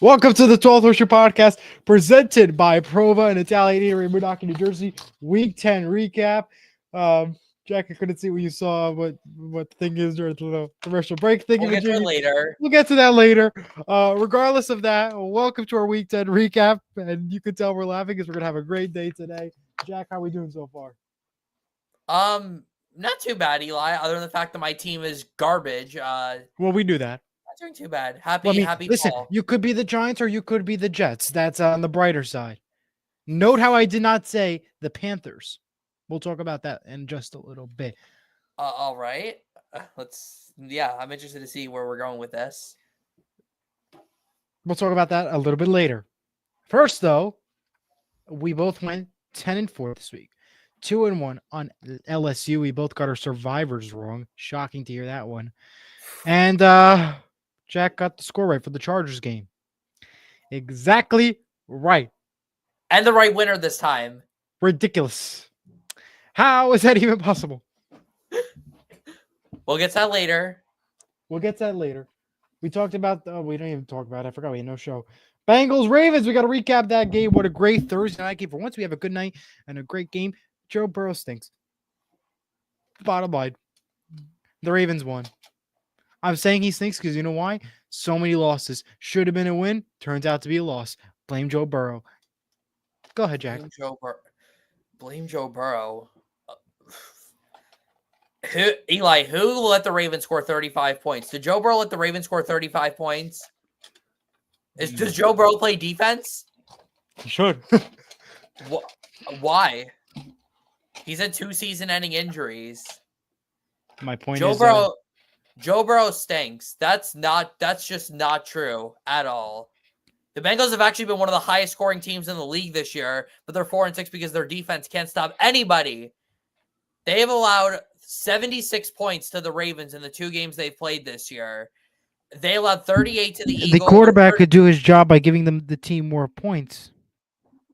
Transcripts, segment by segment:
Welcome to the 12th Horseshoe podcast, presented by Prova and Italian Eatery in Moonachie, New Jersey. Week 10 recap. Jack, I couldn't see what you saw, what the thing is during the commercial break thing. We'll get to it later. We'll get to that later. Regardless of that, welcome to our Week 10 recap. And you can tell we're laughing because we're gonna have a great day today. Jack, how are we doing so far? Not too bad, Eli. Other than the fact that my team is garbage. Well, we knew that. Not doing too bad. Happy. Listen, Paul. you could be the Giants or you could be the Jets. That's on the brighter side. Note how I did not say the Panthers. We'll talk about that in just a little bit. All right. I'm interested to see where we're going with this. We'll talk about that a little bit later. First, though, we both went 10-4 this week. 2-1 on LSU. We both got our survivors wrong. Shocking to hear that one. And Jack got the score right for the Chargers game. Exactly right. And the right winner this time. Ridiculous. How is that even possible? We'll get to that later. We talked about, we don't even talk about it. I forgot we had no show. Bengals, Ravens. We got to recap that game. What a great Thursday night game. For once, we have a good night and a great game. Joe Burrow stinks. Bottom line, the Ravens won. I'm saying he stinks because you know why? So many losses. Should have been a win. Turns out to be a loss. Blame Joe Burrow. Go ahead, Jack. Blame Joe Burrow. Eli, who let the Ravens score 35 points? Did Joe Burrow let the Ravens score 35 points? Does Joe Burrow play defense? He should. Why? He's had 2 season-ending injuries. My point is Joe Burrow stinks. That's just not true at all. The Bengals have actually been one of the highest scoring teams in the league this year, but they're 4-6 because their defense can't stop anybody. They have allowed 76 points to the Ravens in the 2 games they've played this year. They allowed 38 to the Eagles. The quarterback could do his job by giving the team more points.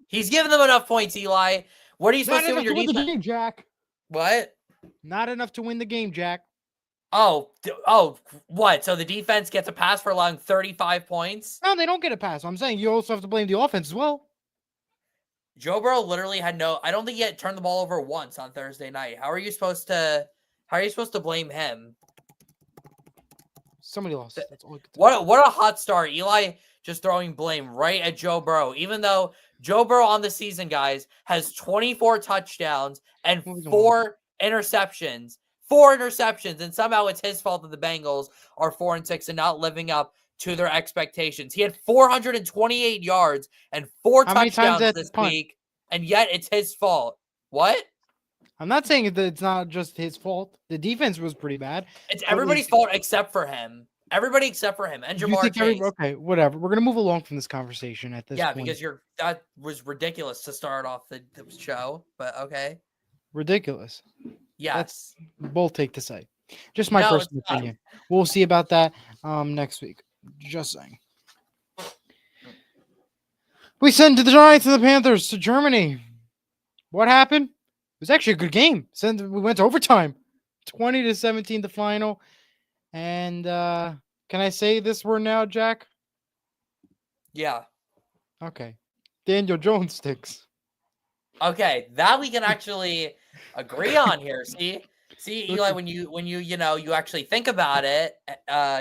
He's given them enough points, Eli. What are you supposed to do with your defense? The game, Jack. What? Not enough to win the game, Jack. Oh, what? So the defense gets a pass for allowing 35 points? No, they don't get a pass. I'm saying you also have to blame the offense as well. Joe Burrow literally had I don't think he had turned the ball over once on Thursday night. How are you supposed to blame him? Somebody lost. That's all. What a hot start. Eli just throwing blame right at Joe Burrow, even though Joe Burrow on the season, guys, has 24 touchdowns and 4 interceptions. 4 interceptions, and somehow it's his fault that the Bengals are 4-6 and not living up to their expectations. He had 428 yards and 4 touchdowns this week, and yet it's his fault. What? I'm not saying that it's not just his fault. The defense was pretty bad. It's everybody's fault except for him. Everybody except for him and Jamar Chase. Okay, whatever. We're gonna move along from this conversation at this point. Yeah, because that was ridiculous to start off the show, but okay. Ridiculous. Yes. That's a bold take to say. Just my personal opinion. We'll see about that next week. Just saying. We sent the Giants and the Panthers to Germany. What happened? It was actually a good game. We went to overtime. 20-17 the final. And can I say this word now, Jack? Yeah. Okay. Daniel Jones sticks. Okay, that we can actually agree on here. See, Eli, when you actually think about it,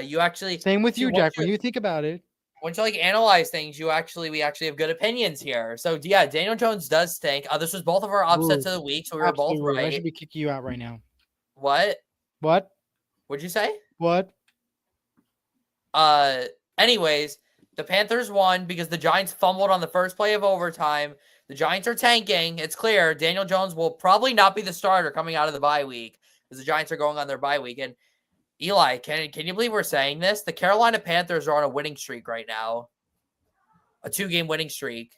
you actually same with you, Jack. When you think about it, once you analyze things, we actually have good opinions here. So yeah, Daniel Jones does stink. This was both of our upsets of the week, so we were both right. I should be kicking you out right now. What? What'd you say? What? Anyways, the Panthers won because the Giants fumbled on the first play of overtime. The Giants are tanking. It's clear. Daniel Jones will probably not be the starter coming out of the bye week because the Giants are going on their bye week. And Eli, can you believe we're saying this? The Carolina Panthers are on a winning streak right now. A 2-game winning streak.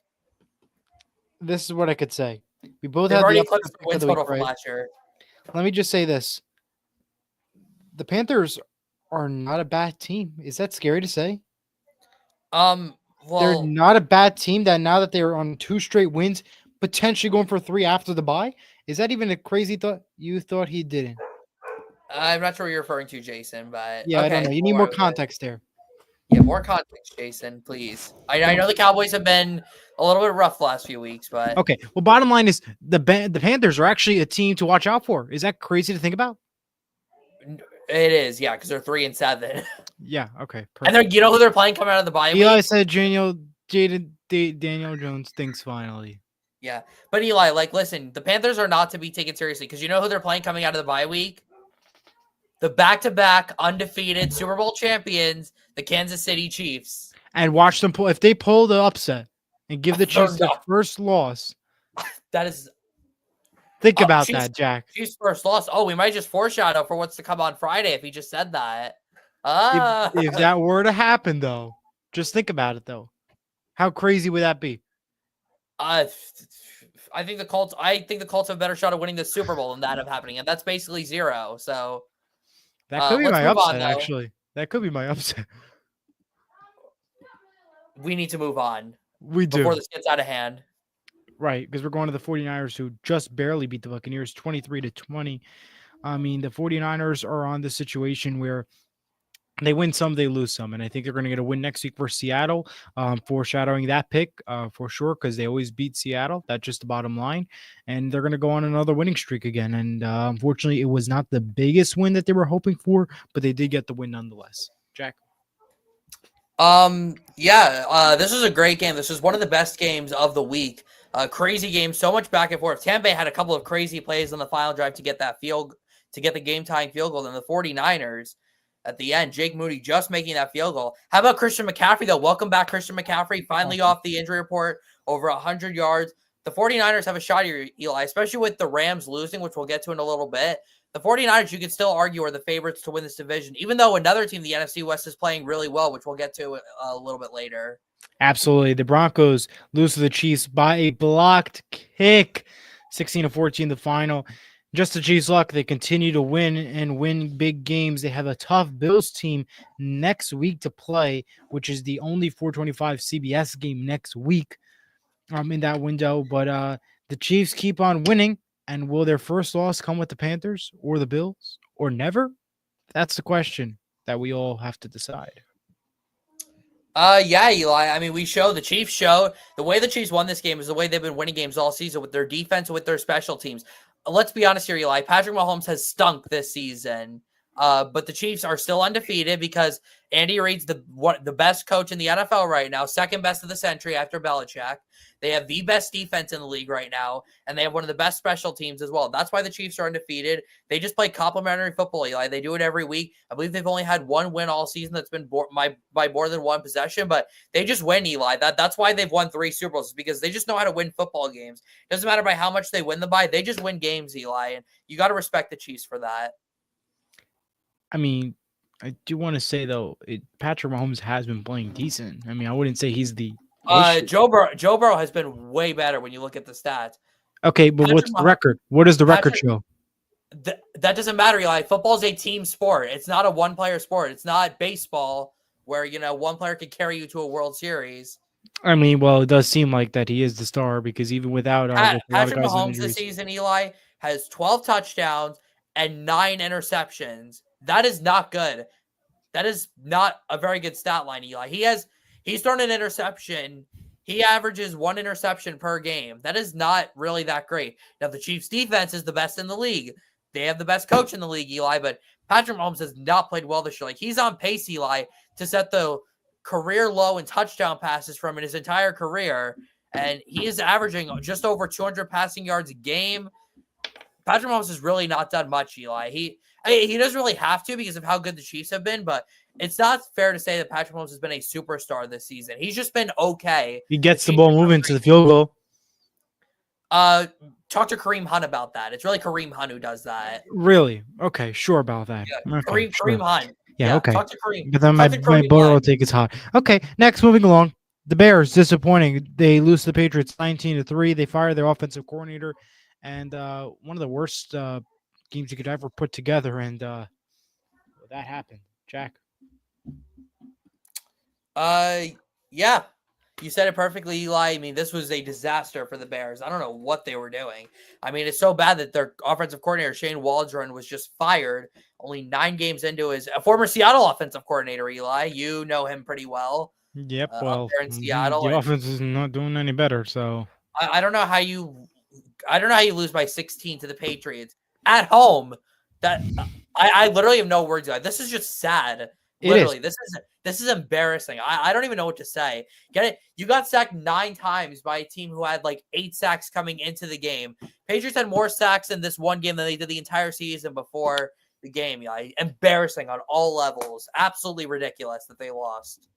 This is what I could say. We both They've had already the eclipsed upset the pick win of the week, total from right? last year. Let me just say this. The Panthers are not a bad team. Is that scary to say? They're Well, not a bad team that now that they're on 2 straight wins, potentially going for 3 after the bye. Is that even a crazy thought? You thought he didn't. I'm not sure what you're referring to, Jason, but Yeah, I don't okay. know. You need more context there. Yeah, more context, Jason, please. I know the Cowboys have been a little bit rough the last few weeks, but Okay. Well, bottom line is the Panthers are actually a team to watch out for. Is that crazy to think about? it is, yeah, because they're 3-7. Yeah. Okay. Perfect. And they're, you know who they're playing coming out of the bye Eli week? said Daniel Jones thinks finally. Yeah, but Eli, like, listen, the Panthers are not to be taken seriously because you know who they're playing coming out of the bye week? The back-to-back undefeated Super Bowl champions, the Kansas City Chiefs. And watch them pull. If they pull the upset and give the Chiefs their first loss, that is. Think about that, Jack. Chiefs' first loss. Oh, we might just foreshadow for what's to come on Friday if he just said that. If that were to happen, though, just think about it, though. How crazy would that be? I think the Colts. Have a better shot of winning the Super Bowl than that of happening, and that's basically 0. So that could be my upset. Actually, that could be my upset. We need to move on. We do before this gets out of hand. Right, because we're going to the 49ers, who just barely beat the Buccaneers 23-20. I mean, the 49ers are on the situation where they win some, they lose some. And I think they're going to get a win next week for Seattle, foreshadowing that pick for sure, because they always beat Seattle. That's just the bottom line. And they're going to go on another winning streak again. And unfortunately, it was not the biggest win that they were hoping for, but they did get the win nonetheless. Jack? This was a great game. This was one of the best games of the week. Crazy game, so much back and forth. Tampa Bay had a couple of crazy plays on the final drive to get the game-tying field goal. And the 49ers at the end, Jake Moody just making that field goal. How about Christian McCaffrey, though? Welcome back, Christian McCaffrey. Finally off the injury report, over 100 yards. The 49ers have a shot here, Eli, especially with the Rams losing, which we'll get to in a little bit. The 49ers, you could still argue, are the favorites to win this division, even though another team, the NFC West, is playing really well, which we'll get to a little bit later. Absolutely. The Broncos lose to the Chiefs by a blocked kick, 16-14 the final. Just the Chiefs' luck, they continue to win and win big games. They have a tough Bills team next week to play, which is the only 425 CBS game next week in that window. But the Chiefs keep on winning, and will their first loss come with the Panthers or the Bills or never? That's the question that we all have to decide. Eli. I mean, the Chiefs show the way the Chiefs won this game is the way they've been winning games all season with their defense and with their special teams. Let's be honest here, Eli. Patrick Mahomes has stunk this season, but the Chiefs are still undefeated because Andy Reid's the best coach in the NFL right now, second best of the century after Belichick. They have the best defense in the league right now, and they have one of the best special teams as well. That's why the Chiefs are undefeated. They just play complimentary football, Eli. They do it every week. I believe they've only had one win all season that's been by more than one possession, but they just win, Eli. That's why they've won 3 Super Bowls, because they just know how to win football games. Doesn't matter by how much they win them by. They just win games, Eli, and you got to respect the Chiefs for that. I mean, I do want to say, though, Patrick Mahomes has been playing decent. I mean, I wouldn't say he's the Joe Burrow has been way better when you look at the stats. Okay, but what's the record? What does the record show? That doesn't matter, Eli. Football is a team sport. It's not a one-player sport. It's not baseball where, one player could carry you to a World Series. I mean, well, it does seem like that he is the star, because even without Patrick Mahomes this season, Eli, has 12 touchdowns and 9 interceptions. That is not good. That is not a very good stat line, Eli. He's thrown an interception. He averages 1 interception per game. That is not really that great. Now, the Chiefs' defense is the best in the league. They have the best coach in the league, Eli, but Patrick Mahomes has not played well this year. Like, he's on pace, Eli, to set the career low in touchdown passes from his entire career, and he is averaging just over 200 passing yards a game. Patrick Mahomes has really not done much, Eli. He doesn't really have to because of how good the Chiefs have been, but it's not fair to say that Patrick Mahomes has been a superstar this season. He's just been okay. He gets the ball moving to the field goal. talk to Kareem Hunt about that. It's really Kareem Hunt who does that. Really? Okay, sure about that. Yeah, Okay, Kareem Hunt. Yeah, okay. Talk to Kareem. But then Talk to my Kareem boiler Hunt. take is hot. Okay, next, moving along. The Bears, disappointing. They lose to the Patriots 19-3. They fire their offensive coordinator, and one of the worst games you could ever put together. And that happened. Jack. Yeah. You said it perfectly, Eli. I mean, this was a disaster for the Bears. I don't know what they were doing. I mean, it's so bad that their offensive coordinator, Shane Waldron, was just fired only 9 games into his former Seattle offensive coordinator, Eli. You know him pretty well. Yep, Up there in Seattle. the offense is not doing any better, so. I don't know how you lose by 16 to the Patriots at home. That I literally have no words. This is just sad. Literally, this is embarrassing. I don't even know what to say. Get it? You got sacked 9 times by a team who had like 8 sacks coming into the game. Patriots had more sacks in this one game than they did the entire season before the game. Yeah, embarrassing on all levels. Absolutely ridiculous that they lost.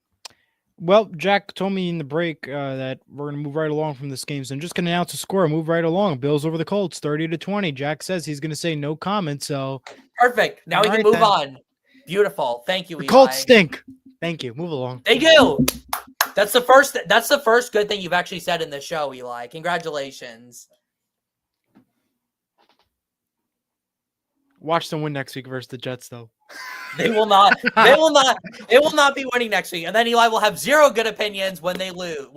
Well, Jack told me in the break that we're going to move right along from this game. So I'm just going to announce a score. Move right along. Bills over the Colts, 30-20. Jack says he's going to say no comment. So perfect. Now we can move on. Beautiful. Thank you, the Eli. Colts stink. Thank you. Move along. They do. That's the first good thing you've actually said in the show, Eli. Congratulations. Watch them win next week versus the Jets, though. They will not. They will not. They will not be winning next week, and then Eli will have 0 good opinions when they lose.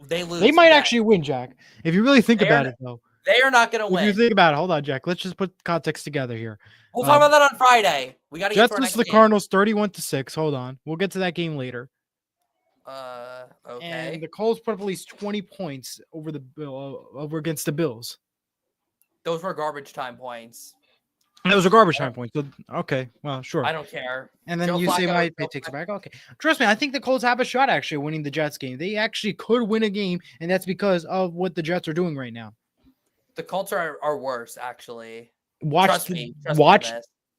They might actually win, Jack. If you really think about it, though, they are not going to win. If you think about it, hold on, Jack. Let's just put context together here. We'll talk about that on Friday. We got to get to our next the game. Cardinals 31-6. Hold on, we'll get to that game later. Okay. And the Colts put up at least 20 points over against the Bills. Those were garbage time points. Those are garbage time points. So, okay, well, sure. I don't care. And then you say my pick takes it back. Okay, trust me. I think the Colts have a shot actually winning the Jets game. They actually could win a game, and that's because of what the Jets are doing right now. The Colts are worse, actually. Trust me,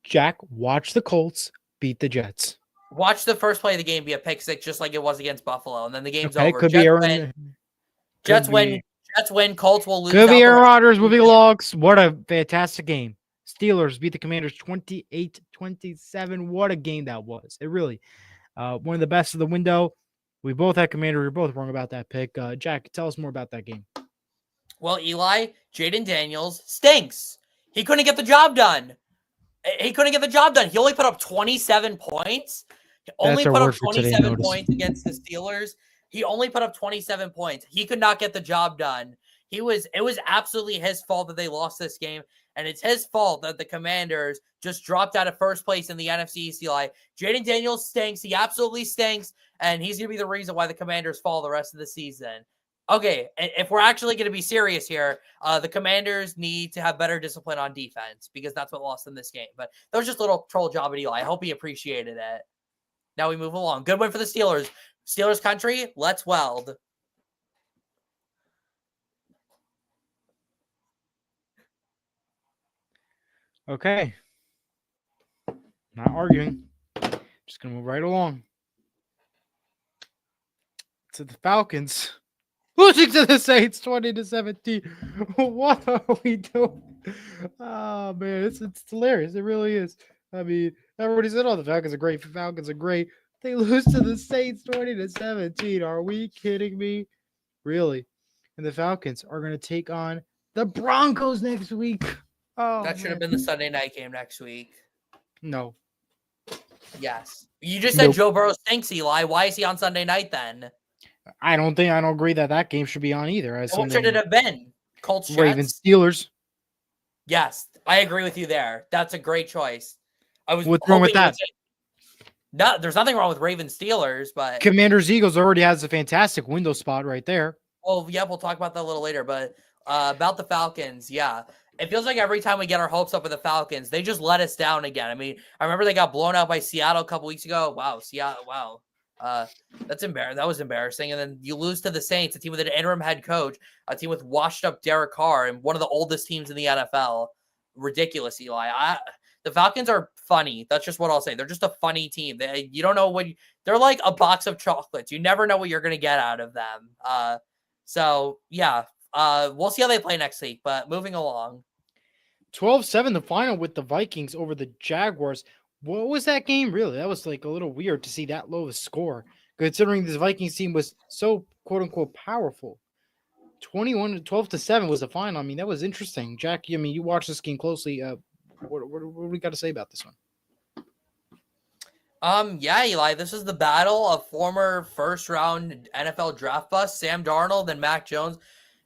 Jack. Watch the Colts beat the Jets. Watch the first play of the game be a pick six, just like it was against Buffalo, and then the game's over. Could be Aaron. Jets win. Colts will lose. Could be Aaron Rodgers moving logs. What a fantastic game! Steelers beat the Commanders 28-27. What a game that was! It really, one of the best of the window. We both had Commander. We were both wrong about that pick. Jack, tell us more about that game. Well, Eli, Jaden Daniels stinks. He couldn't get the job done. He only put up 27 points. He only put up 27 points against the Steelers. He only put up 27 points. He could not get the job done. It was absolutely his fault that they lost this game. And it's his fault that the Commanders just dropped out of first place in the NFC East. Eli, Jaden Daniels stinks. He absolutely stinks. And he's going to be the reason why the Commanders fall the rest of the season. Okay, if we're actually going to be serious here, the Commanders need to have better discipline on defense because that's what lost them this game. But that was just a little troll job at Eli. I hope he appreciated it. Now we move along. Good win for the Steelers. Steelers country, let's weld. Okay. Not arguing. Just going to move right along. To the Falcons. Losing to the Saints 20-17. What are we doing? Oh, man. It's hilarious. It really is. I mean, everybody said, oh, the Falcons are great. The Falcons are great. They lose to the Saints 20-17. Are we kidding me? Really? And the Falcons are going to take on the Broncos next week. Oh, that should have been the Sunday night game next week. No. Yes. You just said Joe Burrow stinks, Eli. Why is he on Sunday night then? I don't agree that game should be on either. What should it have been? Colts, Jets? Ravens, Steelers. Yes, I agree with you there. That's a great choice. What's wrong with that? No, there's nothing wrong with Ravens, Steelers, but Commanders, Eagles already has a fantastic window spot right there. Well, yeah, we'll talk about that a little later. But about the Falcons, yeah. It feels like every time we get our hopes up with the Falcons, they just let us down again. I mean, I remember they got blown out by Seattle a couple weeks ago. Wow, Seattle, wow. That's embarrassing. That was embarrassing. And then you lose to the Saints, a team with an interim head coach, a team with washed up Derek Carr, and one of the oldest teams in the NFL. Ridiculous, Eli. The Falcons are funny. That's just what I'll say. They're just a funny team. You don't know they're like a box of chocolates. You never know what you're going to get out of them. So yeah, we'll see how they play next week. But moving along. 12-7, the final with the Vikings over the Jaguars. What was that game really? That was like a little weird to see that low of a score, considering this Vikings team was so quote unquote powerful. 12-7 was the final. I mean, that was interesting. Jack, I mean, you watched this game closely. What do we got to say about this one? Yeah, Eli, this is the battle of former first round NFL draft bust Sam Darnold and Mac Jones.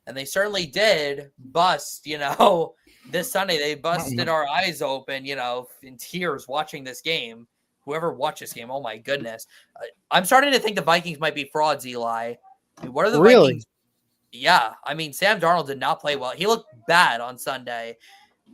And they certainly did bust, this Sunday. They busted our eyes open, in tears watching this game. Whoever watched this game, oh my goodness. I'm starting to think the Vikings might be frauds, Eli. I mean, what are the Vikings? Yeah, I mean, Sam Darnold did not play well. He looked bad on Sunday.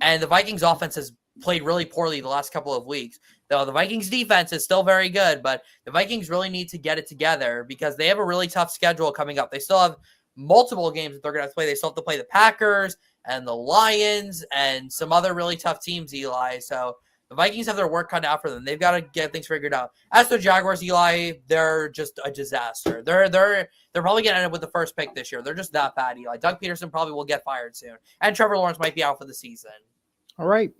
And the Vikings offense has played really poorly the last couple of weeks. Though the Vikings defense is still very good, but the Vikings really need to get it together because they have a really tough schedule coming up. They still have multiple games that they're going to play. They still have to play the Packers and the Lions and some other really tough teams, Eli. So the Vikings have their work cut out for them. They've got to get things figured out. As for the Jaguars, Eli, they're just a disaster. They're probably going to end up with the first pick this year. They're just that bad, Eli. Doug Peterson probably will get fired soon. And Trevor Lawrence might be out for the season. All right.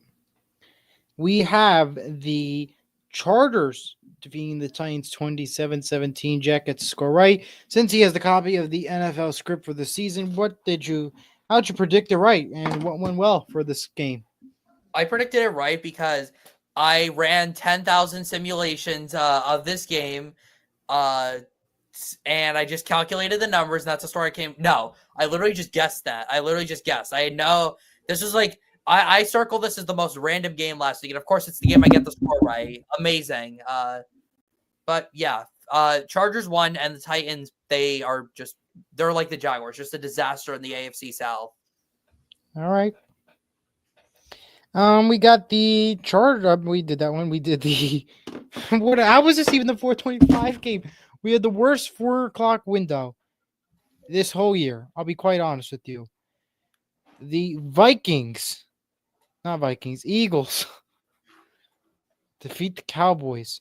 We have the Chargers defeating the Titans 27-17. Jack gets the score right. Since he has the copy of the NFL script for the season, how'd you predict it right? And what went well for this game? I predicted it right because I ran 10,000 simulations of this game. And I just calculated the numbers, and that's the story I came. No, I literally just guessed that. I know this was like, I circled this as the most random game last week, and of course, it's the game I get the score right. Amazing. But yeah, Chargers won, and the Titans, they're like the Jaguars, just a disaster in the AFC South. All right. We got the Chargers. We did that one. We did the how was this even the 4:25 game? We had the worst 4:00 window this whole year. I'll be quite honest with you. The Eagles defeat the Cowboys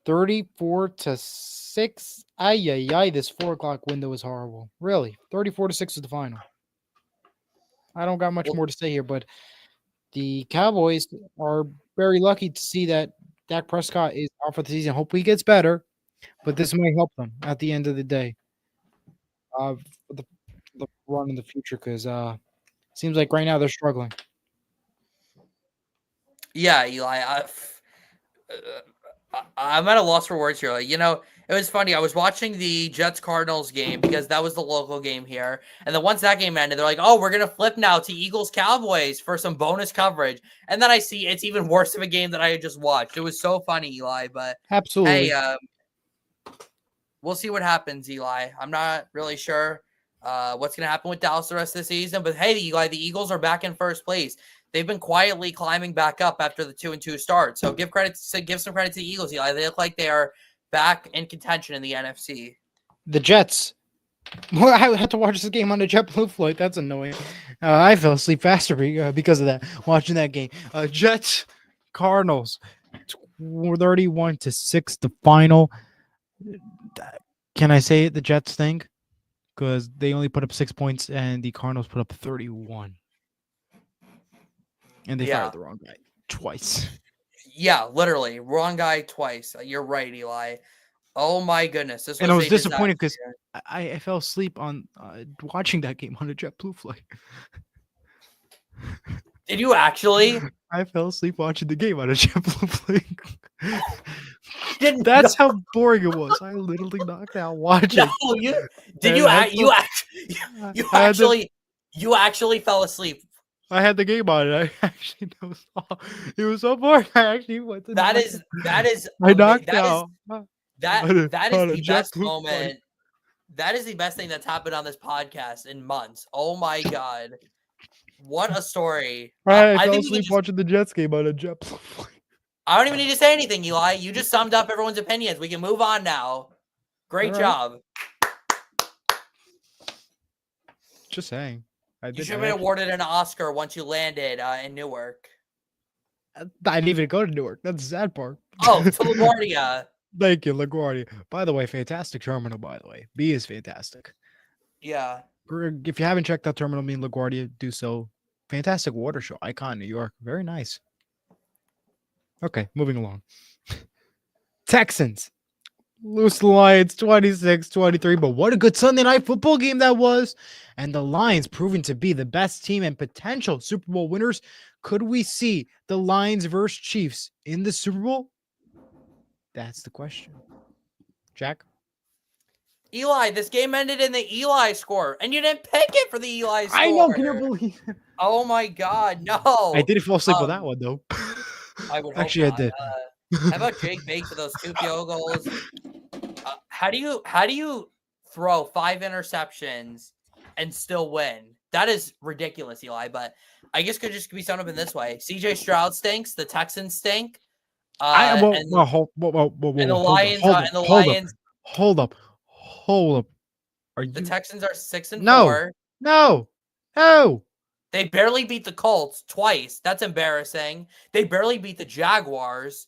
34-6. Ay, this 4:00 window is horrible. Really, 34-6 is the final. I don't got much more to say here, but the Cowboys are very lucky to see that Dak Prescott is out for the season. Hope he gets better, but this might help them at the end of the day. For the run in the future, because seems like right now they're struggling. Yeah, Eli, I'm at a loss for words here. It was funny. I was watching the Jets-Cardinals game because that was the local game here. And then once that game ended, they're like, oh, we're going to flip now to Eagles-Cowboys for some bonus coverage. And then I see it's even worse of a game that I had just watched. It was so funny, Eli. But absolutely. Hey, we'll see what happens, Eli. I'm not really sure what's going to happen with Dallas the rest of the season. But hey, Eli, the Eagles are back in first place. They've been quietly climbing back up after the 2-2 start. So give some credit to the Eagles, Eli. They look like they are back in contention in the NFC. The Jets. Well, I had to watch this game on the JetBlue flight. That's annoying. I fell asleep faster because of that, watching that game. Jets, Cardinals, 31-6, the final. Can I say it, the Jets thing? Because they only put up 6 points and the Cardinals put up 31. And they fired the wrong guy twice. Yeah, literally. Wrong guy twice. You're right, Eli. Oh, my goodness. And I was disappointed because I fell asleep on watching that game on a JetBlue flight. Did you actually? I fell asleep watching the game on a JetBlue flight. That's how boring it was. I literally knocked out watching. No, you actually fell asleep. I had the game on it. It was so boring. I actually went to that is I knocked out. That is the best moment. That is the best thing that's happened on this podcast in months. Oh my god. What a story. I fell asleep watching the Jets game on a JetBlue flight. I don't even need to say anything, Eli. You just summed up everyone's opinions. We can move on now. Great job. Just saying. You should have been awarded an Oscar once you landed in Newark. I didn't even go to Newark. That's the sad part. Oh, to LaGuardia. Thank you, LaGuardia. By the way, fantastic terminal, by the way. B is fantastic. Yeah. If you haven't checked out Terminal Me in LaGuardia, do so. Fantastic water show, icon, New York. Very nice. Okay, moving along. Texans lose the Lions 26-23, but what a good Sunday night football game that was. And the Lions proving to be the best team and potential Super Bowl winners. Could we see the Lions versus Chiefs in the Super Bowl? That's the question. Jack? Eli, this game ended in the Eli score, and you didn't pick it for the Eli score. I know, can you believe it? Oh my God, no. I didn't fall asleep with that one, though. I would hope Actually, not. I did. How about Jake Bates for those 2 field goals? How do you throw 5 interceptions and still win? That is ridiculous, Eli. But I guess could just be summed up in this way: CJ Stroud stinks. The Texans stink. And the Lions. Hold up. Are The you? Texans are 6-4. No. They barely beat the Colts twice. That's embarrassing. They barely beat the Jaguars,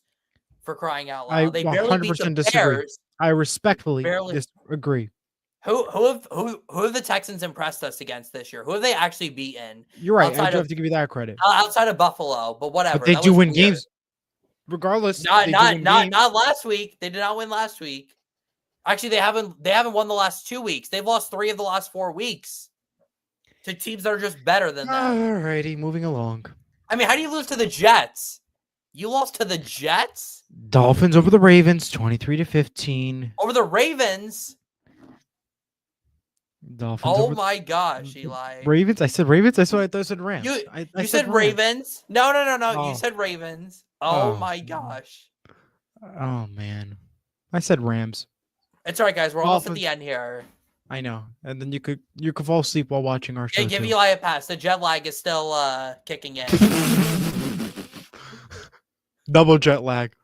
for crying out loud. They barely beat the disagree. Bears. I respectfully disagree. Who have the Texans impressed us against this year? Who have they actually beaten? You're right. I do have to give you that credit. Outside of Buffalo, but whatever. But they do win games, regardless. Not last week. They did not win last week. Actually, they haven't won the last 2 weeks. They've lost 3 of the last 4 weeks to teams that are just better than them. Alrighty, moving along. I mean, how do you lose to the Jets? You lost to the Jets? Dolphins over the Ravens, 23-15. Over the Ravens? Dolphins. My gosh, Eli. Ravens? I said Ravens? I thought I said Rams. You said Ravens? No. You said Ravens. Oh my gosh. Oh, man. I said Rams. It's all right, guys. We're almost at the end here. I know. And then you could fall asleep while watching our show. Give Eli a pass. The jet lag is still kicking in. Double jet lag.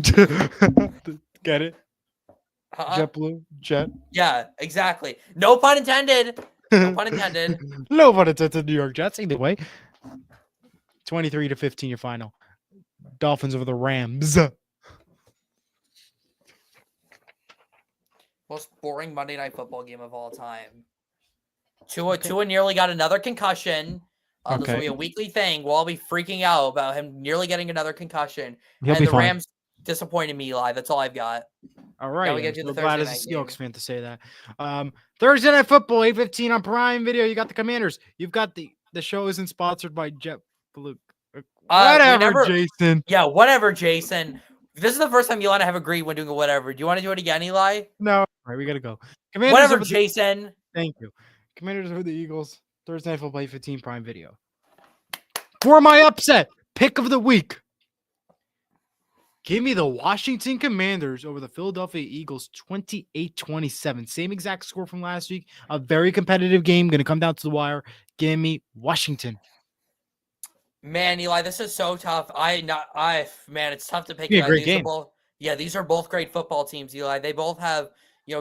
Get it? JetBlue? Jet? Yeah, exactly. No pun intended. No pun intended. No pun intended. New York Jets. Either way. 23-15 your final. Dolphins over the Rams. Most boring Monday Night Football game of all time. Tua nearly got another concussion. This will be a weekly thing. We'll all be freaking out about him nearly getting another concussion. He'll be fine. Rams disappointed me, Eli. That's all I've got. All right. I'm glad as a Seahawks fan to say that. Thursday Night Football, 8:15 on Prime Video. You got the Commanders. You've got the show isn't sponsored by JetBlue. Whatever, Jason. Yeah, whatever, Jason. This is the first time Eli and I have agreed when doing a whatever. Do you want to do it again, Eli? No. All right, we got to go. Whatever, Jason. Thank you. Commanders over the Eagles. Thursday Night Football, 8:15 Prime Video. For my upset pick of the week, give me the Washington Commanders over the Philadelphia Eagles, 28-27. Same exact score from last week. A very competitive game. Going to come down to the wire. Give me Washington. Man, Eli, this is so tough. Man, it's tough to pick. Yeah, great game. These are both great football teams, Eli. They both have,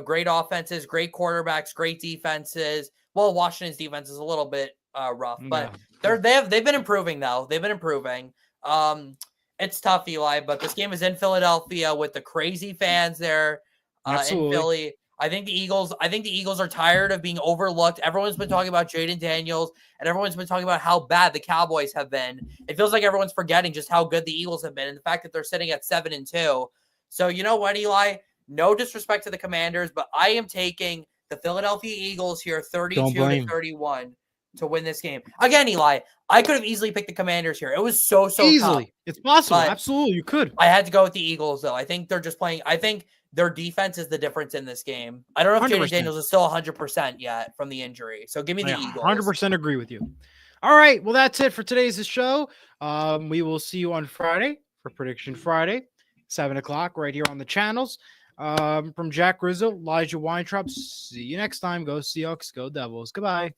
great offenses, great quarterbacks, great defenses. Well, Washington's defense is a little bit rough, but they've been improving though. They've been improving. It's tough, Eli, but this game is in Philadelphia with the crazy fans there in Philly. I think the Eagles are tired of being overlooked. Everyone's been talking about Jaden Daniels, and everyone's been talking about how bad the Cowboys have been. It feels like everyone's forgetting just how good the Eagles have been, and the fact that they're sitting at 7-2. So you know what, Eli? No disrespect to the Commanders, but I am taking the Philadelphia Eagles here, 32-31, to win this game. Again, Eli, I could have easily picked the Commanders here. It was so easily. tough. It's possible. Absolutely, you could. I had to go with the Eagles, though. I think they're just playing. I think their defense is the difference in this game. I don't know if Jaden Daniels is still 100% yet from the injury. So give me the Eagles. 100% agree with you. All right. Well, that's it for today's show. We will see you on Friday for Prediction Friday, 7 o'clock right here on the channels. From Jack Rizzo, Elijah Weintraub. See you next time. Go Seahawks. Go Devils. Goodbye.